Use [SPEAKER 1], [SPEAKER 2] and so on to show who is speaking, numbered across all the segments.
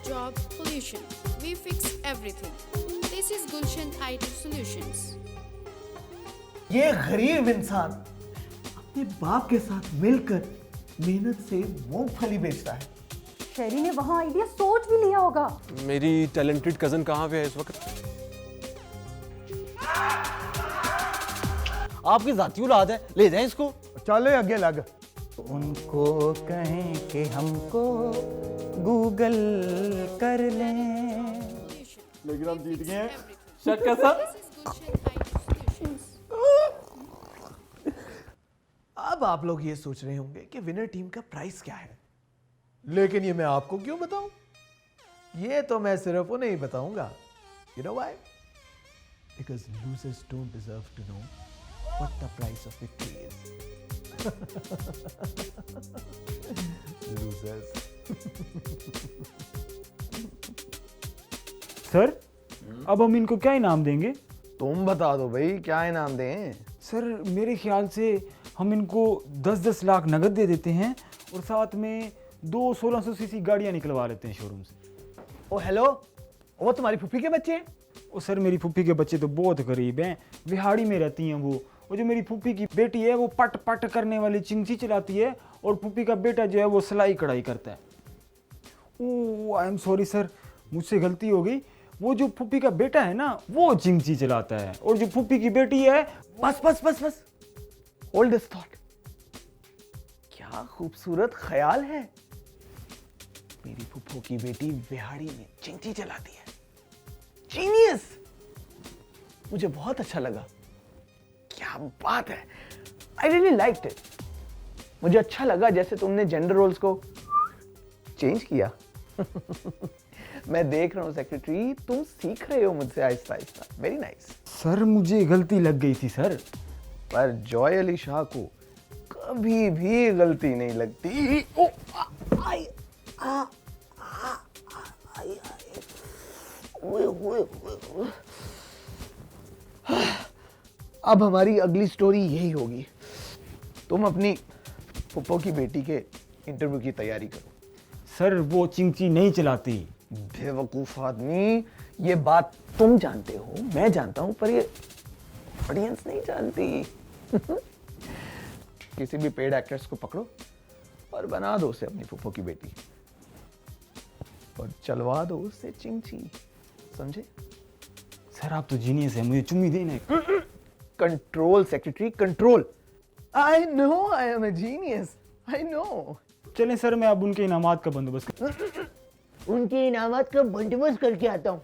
[SPEAKER 1] job, pollution. We fix everything. This is Gulshan IT Solutions.
[SPEAKER 2] ये गरीब इंसान अपने बाप के साथ मिलकर मेहनत से मूंगफली बेचता है।
[SPEAKER 3] शेरी ने वहाँ आइडिया सोच भी लिया होगा।
[SPEAKER 4] मेरी टैलेंटेड कजन कहाँ पे है इस वक्त?
[SPEAKER 5] आपकी जाती औलाद है, ले जाएं इसको।
[SPEAKER 2] चलो आगे लग।
[SPEAKER 5] उनको कहें कि हमको गूगल कर लें।
[SPEAKER 2] लेकिन हम जीत गए हैं।
[SPEAKER 5] शक कैसा?
[SPEAKER 2] अब आप लोग ये सोच रहे होंगे कि विनर टीम का प्राइस क्या है, लेकिन ये मैं आपको क्यों बताऊं? ये तो मैं सिर्फ उन्हें ही बताऊंगा। You know why? Because losers don't deserve to know what the price of victory is. Losers.
[SPEAKER 6] Sir, अब हम इनको क्या इनाम देंगे?
[SPEAKER 7] तुम बता दो भाई, क्या इनाम दें?
[SPEAKER 6] सर मेरे ख्याल से हम इनको 10-10 लाख नगद दे देते हैं और साथ में 2 1600 सीसी गाड़ियाँ निकलवा लेते हैं शोरूम से।
[SPEAKER 2] ओ हेलो, वो तुम्हारी फुफ्फी के बच्चे हैं?
[SPEAKER 6] ओ सर मेरी फुफ्फी के बच्चे तो बहुत गरीब हैं, विहाड़ी में रहती हैं वो। और जो मेरी फुफ्फी की बेटी है वो पट पट करने वाली चिंची चलाती है और फुफ्फी का बेटा जो है वो सिलाई कढ़ाई करता है। ओह आई एम सॉरी सर, मुझसे गलती हो गई। वो जो फुफ्फी का बेटा है ना वो चिंची चलाता है और जो फुफ्फी की बेटी है।
[SPEAKER 2] बस बस बस बस, होल्ड दिस थॉट। क्या खूबसूरत ख्याल है। मेरी फुफ्फो की बेटी बिहाड़ी में चिंची चलाती है। जीनियस, मुझे बहुत अच्छा लगा। क्या बात है, आई रियली लाइक्ड इट। मुझे अच्छा लगा जैसे तुमने जेंडर रोल्स को चेंज किया। मैं देख रहा हूँ सेक्रेटरी, तुम सीख रहे हो मुझसे Aahista Aahista. Very nice.
[SPEAKER 6] Sir मुझे गलती लग गई थी सर।
[SPEAKER 7] पर जॉय अली शाह को कभी भी गलती नहीं लगती।
[SPEAKER 2] ओ, आई, आ, आई, ओए, ओए, ओए। अब हमारी अगली स्टोरी यही होगी। तुम अपनी फुप्पो की बेटी के इंटरव्यू की तैयारी करो।
[SPEAKER 6] सर वो चिंची नहीं चलाती।
[SPEAKER 2] बेवकूफ आदमी, ये बात तुम जानते हो, मैं जानता हूं, पर ये ऑडियंस नहीं जानती। किसी भी पेड एक्ट्रेस को पकड़ो और बना दो उसे अपनी फुप्पो की बेटी और चलवा दो उससे चिंची, समझे?
[SPEAKER 6] सर आप तो जीनियस है, मुझे चुम्मी देना।
[SPEAKER 2] Control secretary, control. I know I am a genius, I know.
[SPEAKER 6] चलें सर, मैं अब उनके इनामात का बंदोबस्त
[SPEAKER 2] उनके इनामात का बंदोबस्त करके आता हूँ।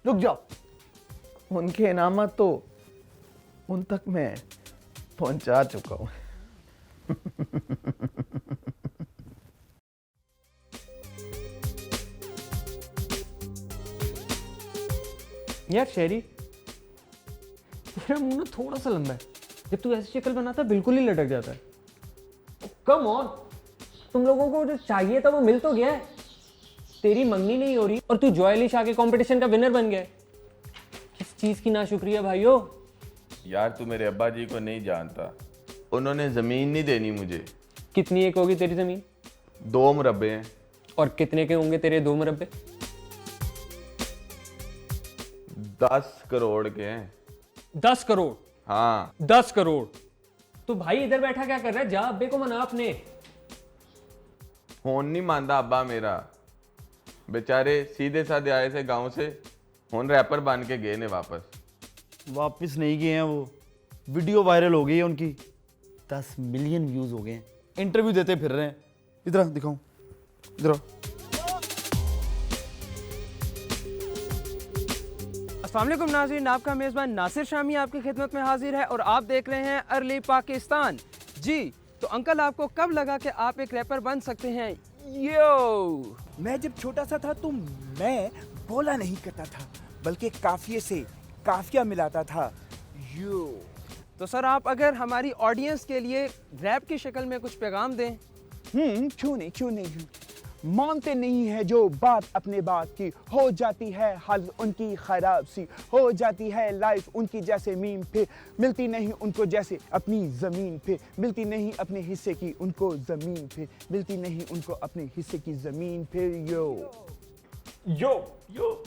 [SPEAKER 2] रुक जाओ, उनके इनामात तो उन तक मैं पहुंचा चुका हूँ।
[SPEAKER 8] यार शेरी, तेरा मुंह ना थोड़ा सा लंबा है। जब तू ऐसी शक्ल बनाता है बिल्कुल ही लटक जाता है। कम ऑन, तुम लोगों को जो चाहिए था वो मिल तो गया है। तेरी मंगनी नहीं हो रही और तू जॉय अली शाह के कंपटीशन का विनर बन गया है। किस चीज की नाशुक्रिया भाइयों।
[SPEAKER 9] यार तू मेरे अब्बा जी को नहीं जानता, उन्होंने जमीन नहीं देनी मुझे।
[SPEAKER 8] कितनी एक होगी तेरी जमीन?
[SPEAKER 9] 2 मुरब्बे हैं।
[SPEAKER 8] और कितने के होंगे तेरे 2 मुरब्बे?
[SPEAKER 9] 10 करोड़ के हैं।
[SPEAKER 8] 10 करोड़?
[SPEAKER 9] हाँ
[SPEAKER 8] 10 करोड़। तो भाई इधर बैठा क्या कर रहा है? जा अब्बे को मना अपने।
[SPEAKER 9] फोन नहीं मानता अब्बा मेरा, बेचारे सीधे साधे आए थे गांव से, हुन रैपर बन के गए ने
[SPEAKER 5] वापस नहीं गए हैं। वो वीडियो वायरल हो गई है उनकी, 10 मिलियन व्यूज हो गए हैं। इंटरव्यू देते फिर रहे हैं। इधर दिखाऊं, इधर।
[SPEAKER 8] अस्सलाम वालेकुम नाज़रीन, आपका मेज़बान नासिर शामी आपकी खिदमत में हाजिर है और आप देख रहे हैं अर्ली पाकिस्तान। जी तो अंकल, आपको कब लगा कि आप एक रैपर बन सकते हैं? यो,
[SPEAKER 10] मैं जब छोटा सा था तो मैं बोला नहीं करता था, बल्कि काफिये से काफिया मिलाता था। यो
[SPEAKER 8] तो सर आप अगर हमारी ऑडियंस के लिए रैप की शक्ल में कुछ पैगाम दें।
[SPEAKER 10] क्यों नहीं। मानते नहीं है जो बात अपने बात की, हो जाती है हाल उनकी खराब सी, हो जाती है लाइफ उनकी जैसे मीम पे, मिलती नहीं उनको जैसे अपनी ज़मीन पे, मिलती नहीं अपने हिस्से की उनको ज़मीन पे, मिलती नहीं उनको अपने हिस्से की ज़मीन पे। यो
[SPEAKER 8] यो यो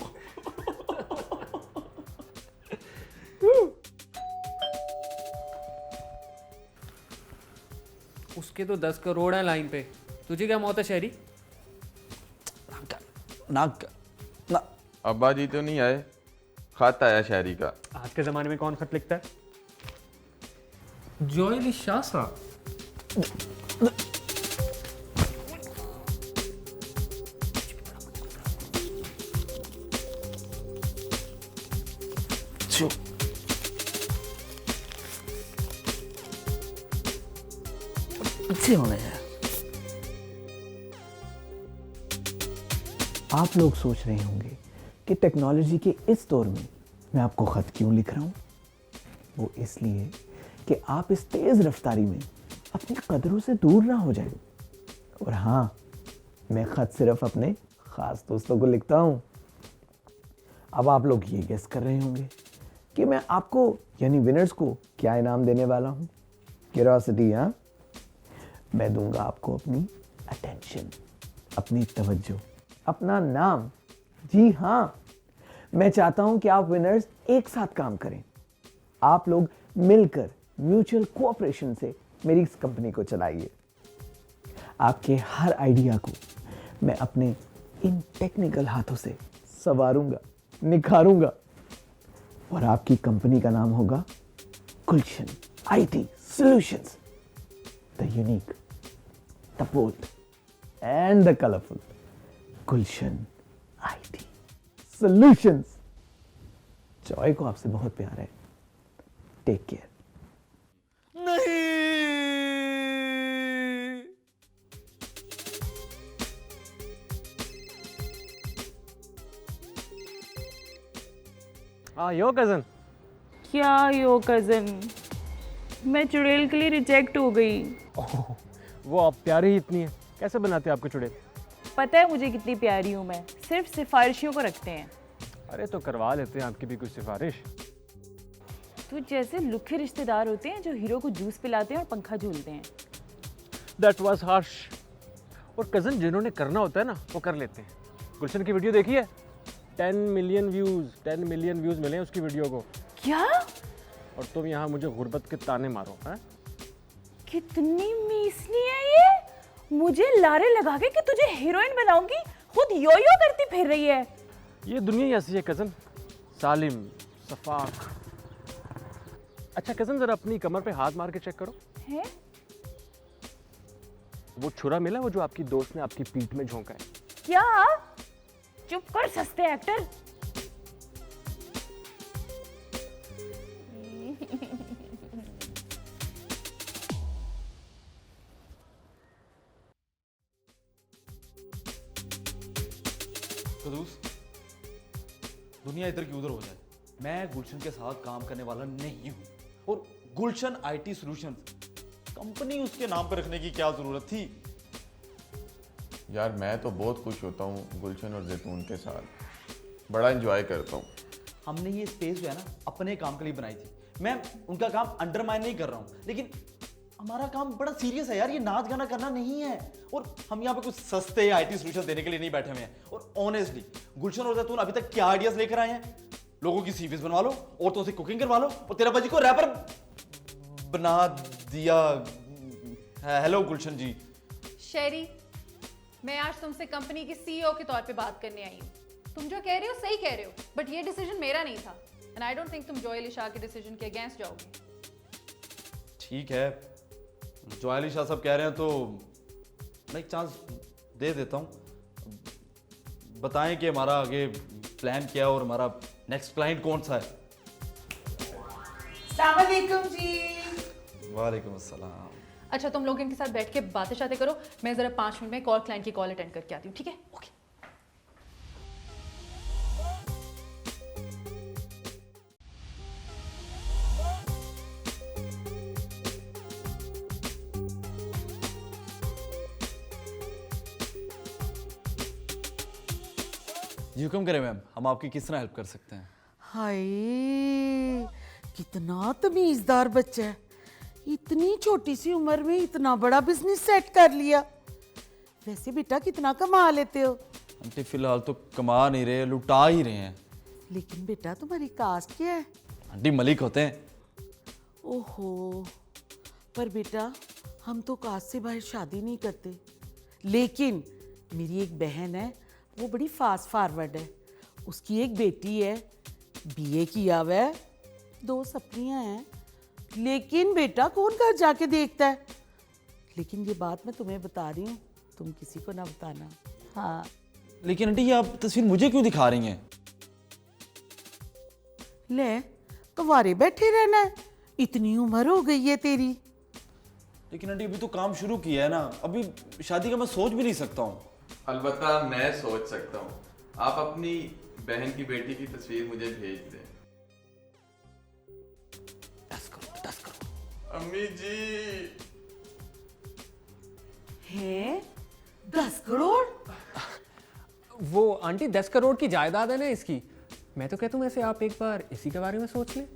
[SPEAKER 8] उसके तो 10 करोड़ हैं लाइन पे, तुझे क्या मौत है शहरी?
[SPEAKER 5] ना
[SPEAKER 9] अब्बा जी तो नहीं आए, खत आया शहरी का।
[SPEAKER 8] आज के जमाने में कौन खत लिखता है? अली शाह साहब।
[SPEAKER 2] अच्छे होने हैं। आप लोग सोच रहे होंगे कि टेक्नोलॉजी के इस दौर में मैं आपको खत क्यों लिख रहा हूं। वो इसलिए कि आप इस तेज रफ्तारी में अपनी कदरों से दूर ना हो जाएं। और हाँ, मैं खत सिर्फ अपने खास दोस्तों को लिखता हूं। अब आप लोग ये गेस कर रहे होंगे कि मैं आपको यानी विनर्स को क्या इनाम देने वाला हूं। क्यूरियोसिटी? हाँ, मैं दूंगा आपको अपनी अटेंशन, अपनी तवज्जो, अपना नाम। जी हाँ, मैं चाहता हूं कि आप विनर्स एक साथ काम करें। आप लोग मिलकर म्यूचुअल कोऑपरेशन से मेरी इस कंपनी को चलाइए। आपके हर आइडिया को मैं अपने इन टेक्निकल हाथों से संवारूंगा, निखारूंगा और आपकी कंपनी का नाम होगा Gulshan IT solutions, the unique, the bold and the colourful Gulshan IT solutions. Joy को आपसे बहुत प्यार है। Take care.
[SPEAKER 5] नहीं,
[SPEAKER 8] यो कजन।
[SPEAKER 11] क्या यो कजन, मैं चुड़ैल के लिए रिजेक्ट हो गई।
[SPEAKER 8] वो आप प्यारी ही इतनी है, कैसे बनाते हैं आपको चुड़ैल?
[SPEAKER 11] पता है मुझे कितनी प्यारी हूँ मैं, सिर्फ सिफारिशियों को रखते हैं।
[SPEAKER 8] अरे तो करवा लेते हैं आपकी भी कुछ सिफारिश।
[SPEAKER 11] तो जैसे लुखे रिश्तेदार होते हैं जो हीरो को जूस पिलाते हैं और पंखा झूलते हैं।
[SPEAKER 8] That was harsh। और कजन जिन्होंने करना होता है ना वो कर लेते हैं। गुलशन की वीडियो देखी है? 10 मिलियन व्यूज मिले हैं उसकी वीडियो को।
[SPEAKER 11] क्या?
[SPEAKER 8] और तुम यहाँ मुझे गुर्बत के ताने मारो हैं?
[SPEAKER 11] कितनी मीसनी है ये, मुझे लारे लगा के कि तुझे हीरोइन बनाऊंगी, खुद यो यो करती फिर रही है।
[SPEAKER 8] ये दुनिया ही ऐसी है कजन, सालिम, सफाक। अच्छा कजन, जरा अपनी कमर पे हाथ मार के चेक करो।
[SPEAKER 11] है?
[SPEAKER 8] वो छुरा मिला वो जो आपकी दोस्त ने आपकी पीठ में झोंका है।
[SPEAKER 11] क्या? चुप कर सस्ते एक्टर।
[SPEAKER 5] कदूस, दुनिया इधर की उधर हो जाए, मैं गुलशन के साथ काम करने वाला नहीं हूं। और गुलशन आईटी सॉल्यूशंस कंपनी उसके नाम पर रखने की क्या जरूरत थी?
[SPEAKER 9] यार मैं तो बहुत खुश होता हूँ गुलशन और जैतून के साथ, बड़ा एंजॉय करता हूँ।
[SPEAKER 5] हमने ये स्पेस जो है ना अपने काम के लिए बनाई थी। मैं उनका काम अंडरमाइन नहीं कर रहा हूँ, लेकिन हमारा काम बड़ा सीरियस है यार, ये नाच गाना करना नहीं है। और हम यहाँ पे कुछ सस्ते आईटी सॉल्यूशन देने के लिए नहीं बैठे हुए हैं। और ऑनेस्टली गुलशन और जैतून अभी तक क्या आइडियाज लेकर आए हैं? लोगों की सीवीज बनवा लो, औरतों से कुकिंग करवा लो, और तेरा बाजी को रैपर बना दिया। हेलो गुलशन जी।
[SPEAKER 12] शेरी, मैं आज तुमसे कंपनी की सीईओ के तौर पे बात करने आई हूँ। तुम जो कह रहे हो सही कह रहे हो, बट ये डिसीजन मेरा नहीं था एंड आई डोंट थिंक तुम अली शाह के डिसीजन के अगेंस्ट जाओगे।
[SPEAKER 5] ठीक है, अली शाह सब कह रहे हैं तो मैं एक चांस दे देता हूँ। बताएं कि हमारा आगे प्लान क्या है और हमारा नेक्स्ट क्लाइंट कौन सा है।
[SPEAKER 13] अस्सलाम वालेकुम जी।
[SPEAKER 5] वालेकुम अस्सलाम।
[SPEAKER 12] अच्छा, तुम लोग इनके साथ बैठ के बातें शातें करो, मैं जरा 5 मिनट में कॉल क्लाइंट की कॉल अटेंड करके आती हूँ, ठीक है? ओके।
[SPEAKER 5] जी हुक्म करें मैम, हम आपकी किस तरह हेल्प कर सकते हैं?
[SPEAKER 13] हाय, कितना तमीजदार बच्चा है, इतनी छोटी सी उम्र में इतना बड़ा बिजनेस सेट कर लिया। वैसे बेटा कितना कमा लेते हो?
[SPEAKER 5] आंटी फिलहाल तो कमा नहीं रहे, लुटा ही रहे हैं।
[SPEAKER 13] लेकिन बेटा तुम्हारी कास्ट क्या है?
[SPEAKER 5] आंटी मलिक होते हैं।
[SPEAKER 13] ओहो, पर बेटा हम तो कास्ट से बाहर शादी नहीं करते। लेकिन मेरी एक बहन है, वो बड़ी फास्ट फॉरवर्ड है। उसकी एक बेटी है, बीए किया हुआ है, 2 सपनियां हैं। लेकिन बेटा कौन घर जाके देखता है? लेकिन ये बात मैं तुम्हें बता रही हूँ, तुम किसी को ना बताना। हाँ।
[SPEAKER 5] लेकिन आंटी ये आप तस्वीर मुझे क्यों दिखा रही हैं?
[SPEAKER 13] ले, कुंवारे बैठे रहना है, इतनी उम्र हो गई है तेरी।
[SPEAKER 5] लेकिन आंटी अभी तो काम शुरू किया है ना, अभी शादी का मैं सोच भी नहीं सकता हूँ।
[SPEAKER 9] अलबत्ता मैं सोच सकता हूँ। आप अपनी बहन की बेटी की तस्वीर मुझे भेज दें।
[SPEAKER 13] 10 करोड़।
[SPEAKER 9] अम्मी जी
[SPEAKER 13] है 10 करोड़?
[SPEAKER 8] वो आंटी 10 करोड़ की जायदाद है ना इसकी। मैं तो कहता हूँ ऐसे आप एक बार इसी के बारे में सोच लें।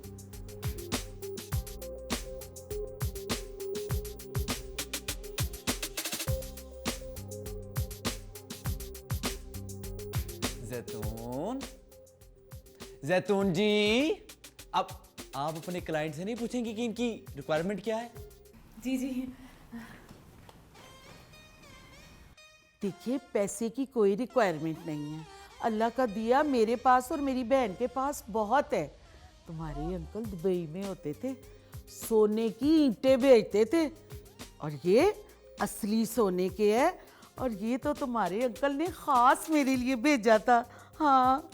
[SPEAKER 5] जैतून, जैतून जी, अब आप अपने क्लाइंट से नहीं पूछेंगे कि इनकी रिक्वायरमेंट क्या है?
[SPEAKER 11] जी जी।
[SPEAKER 13] देखिए, पैसे की कोई रिक्वायरमेंट नहीं है। अल्लाह का दिया मेरे पास और मेरी बहन के पास बहुत है। तुम्हारे अंकल दुबई में होते थे, सोने की ईंटें बेचते थे, और ये असली सोने के हैं। और ये तो तुम्हारे अंकल ने खास मेरे लिए भेजा था। हाँ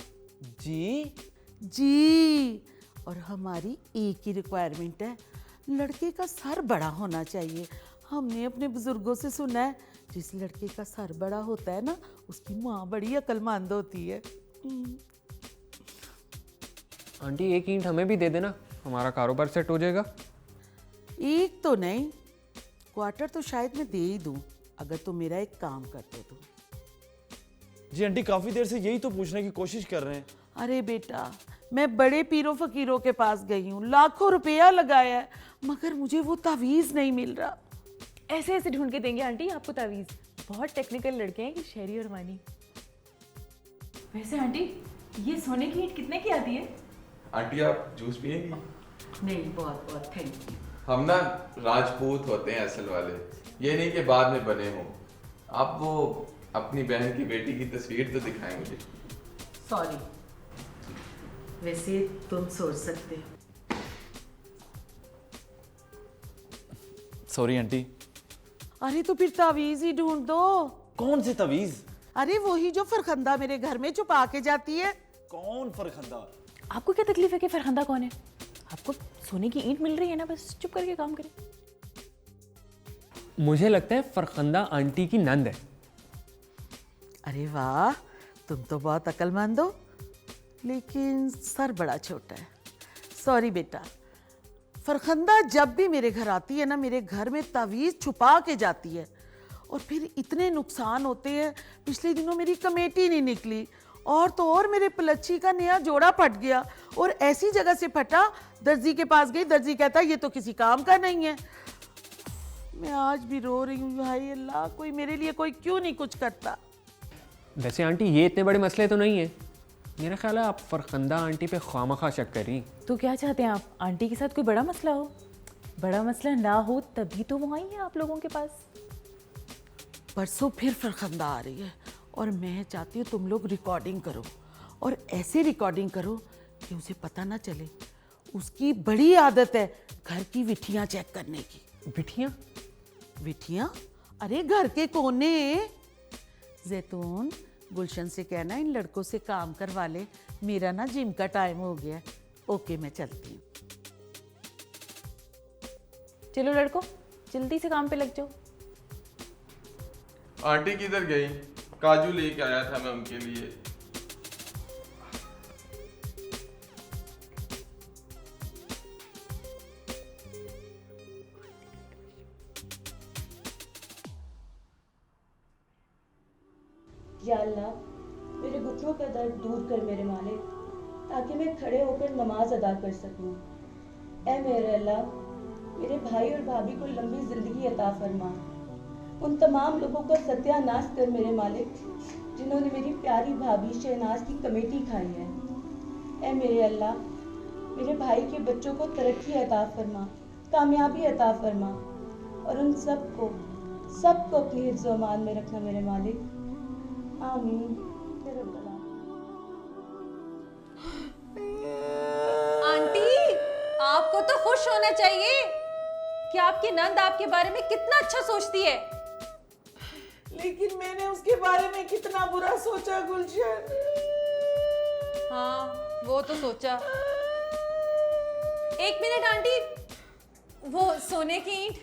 [SPEAKER 5] जी
[SPEAKER 13] जी। और हमारी एक ही रिक्वायरमेंट है, लड़के का सर बड़ा होना चाहिए। हमने अपने बुजुर्गों से सुना है, जिस लड़के का सर बड़ा होता है ना, उसकी माँ बड़ी अक्लमंद होती है।
[SPEAKER 8] आंटी एक ईंट हमें भी दे देना, हमारा कारोबार सेट हो जाएगा।
[SPEAKER 13] एक तो नहीं, क्वार्टर तो शायद मैं दे ही दूं, अगर तुम मेरा एक काम करते तो।
[SPEAKER 5] जी आंटी, काफी देर से यही तो पूछने की कोशिश कर रहे हैं।
[SPEAKER 13] अरे बेटा, मैं बड़े पीरों फकीरों के पास गई हूँ, लाखों रुपया लगाया है, मगर मुझे वो तावीज़ नहीं मिल रहा।
[SPEAKER 11] ऐसे ऐसे ढूंढ के देंगे आंटी आपको तावीज़। बहुत टेक्निकल लड़के हैं ये शहरी और मानी। वैसे आंटी, ये सोने की ईंट कितने की आती है?
[SPEAKER 9] आंटी आप जूस पिएंगी?
[SPEAKER 13] नहीं, बहुत बहुत थैंक यू।
[SPEAKER 9] हम ना राजपूत होते हैं असल वाले, ये नहीं कि बाद में बने हों। आप वो अपनी बहन की बेटी की तस्वीर तो दिखाएं मुझे।
[SPEAKER 13] सॉरी, वैसे तुम सोच सकते हो।
[SPEAKER 5] Sorry aunty.
[SPEAKER 13] अरे तो फिर तावीज ही ढूंढ दो।
[SPEAKER 5] कौन से तावीज?
[SPEAKER 13] अरे वही जो फरखंदा मेरे घर में छुपा के जाती है।
[SPEAKER 5] कौन फरखंदा?
[SPEAKER 11] आपको क्या तकलीफ है कि फरखंदा कौन है? आपको सोने की ईंट मिल रही है ना, बस चुप करके काम करें।
[SPEAKER 8] मुझे लगता है फरखंदा आंटी की नंद है।
[SPEAKER 13] अरे वाह, तुम तो बहुत अक्लमंद हो, लेकिन सर बड़ा छोटा है। सॉरी बेटा, फरखंदा जब भी मेरे घर आती है ना, मेरे घर में तावीज़ छुपा के जाती है, और फिर इतने नुकसान होते हैं। पिछले दिनों मेरी कमेटी नहीं निकली, और तो और मेरे पलच्छी का नया जोड़ा फट गया, और ऐसी जगह से फटा, दर्जी के पास गई, दर्जी कहता ये तो किसी काम का नहीं है। मैं आज भी रो रही हूँ, भाई अल्लाह, कोई मेरे लिए कोई क्यों नहीं कुछ करता।
[SPEAKER 8] वैसे आंटी ये इतने बड़े मसले तो नहीं है, मेरा ख्याल है आप फरखंदा आंटी पे खामखा शक करी।
[SPEAKER 11] तो क्या चाहते हैं आप, आंटी के साथ कोई बड़ा मसला हो? बड़ा मसला ना हो तभी तो वो आई है आप लोगों के पास।
[SPEAKER 13] परसों फिर फरखंदा आ रही है, और मैं चाहती हूँ तुम लोग रिकॉर्डिंग करो, और ऐसे रिकॉर्डिंग करो कि उसे पता ना चले। उसकी बड़ी आदत है घर की विठियाँ चेक करने की।
[SPEAKER 8] विठियाँ?
[SPEAKER 13] विठियाँ? अरे घर के कोने। जैतून, गुलशन से कहना इन लड़कों से काम करवा ले, मेरा ना जिम का टाइम हो गया है। ओके, मैं चलती हूँ।
[SPEAKER 11] चलो लड़कों, जल्दी से काम पे लग जाओ।
[SPEAKER 9] आंटी किधर गई? काजू लेके आया था मैं उनके लिए।
[SPEAKER 14] या अल्लाह, मेरे घुटनों का दर्द दूर कर मेरे मालिक, ताकि मैं खड़े होकर नमाज अदा कर सकूं। ऐ मेरे अल्लाह, मेरे भाई और भाभी को लंबी जिंदगी अता फरमा। उन तमाम लोगों का सत्यानाश कर मेरे मालिक जिन्होंने मेरी प्यारी भाभी शहनाज की कमेटी खाई है। ऐ मेरे अल्लाह, मेरे भाई के बच्चों को तरक्की अता फरमा, कामयाबी अता फरमा और उन सबको अपनी हिफ्ज़ व अमान में रखना मेरे मालिक। आमीन।
[SPEAKER 12] आंटी, आपको तो खुश होना चाहिए कि आपकी नंद आपके बारे में कितना अच्छा सोचती है।
[SPEAKER 13] लेकिन मैंने उसके बारे में कितना बुरा सोचा गुलशन।
[SPEAKER 12] हाँ, वो तो सोचा। एक मिनट आंटी, वो सोने की ईंट।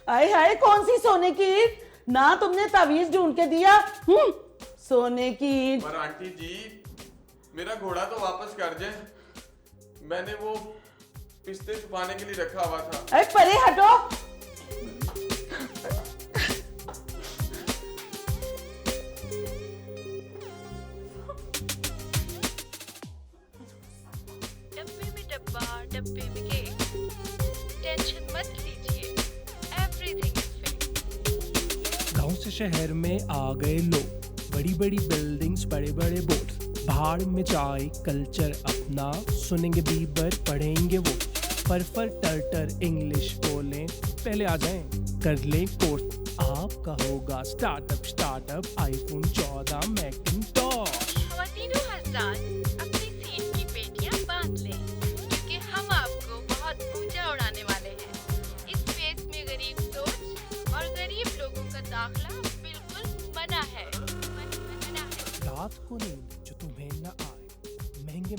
[SPEAKER 13] हाय हाय, कौन सी सोने की ईंट? ना तुमने तावीज ढूंढ के दिया। सोने की ईंट।
[SPEAKER 9] पर आंटी जी, मेरा घोड़ा तो वापस कर दे। मैंने वो पिस्ते छुपाने के लिए रखा हुआ था।
[SPEAKER 13] अरे परे हटो।
[SPEAKER 15] डब्बे में डब्बा, डब्बे में केक। टेंशन मत लीजिए, एवरीथिंग इज फिक्स्ड।
[SPEAKER 16] गांव से शहर में आ गए लोग, बड़ी बड़ी बिल्डिंग्स, बड़े बड़े बोर्ड, भाड़ में चाय कल्चर अपना, सुनेंगे बीबर पढ़ेंगे वो, फर टर इंग्लिश बोलें, पहले आ जाएं कर लें कोर्स। आपका होगा स्टार्टअप आईफोन 14 मैकिंटॉश।
[SPEAKER 15] ख्वातीनो हस्सान, अपनी सीट की पेटियां बांध लें, क्योंकि हम आपको बहुत ऊंचा उड़ाने वाले हैं। इस फेस में गरीब सोच और गरीब लोगों का दाखला बिल्कुल मना है।
[SPEAKER 16] रात को नींद जो तुम्हें न आए, महंगे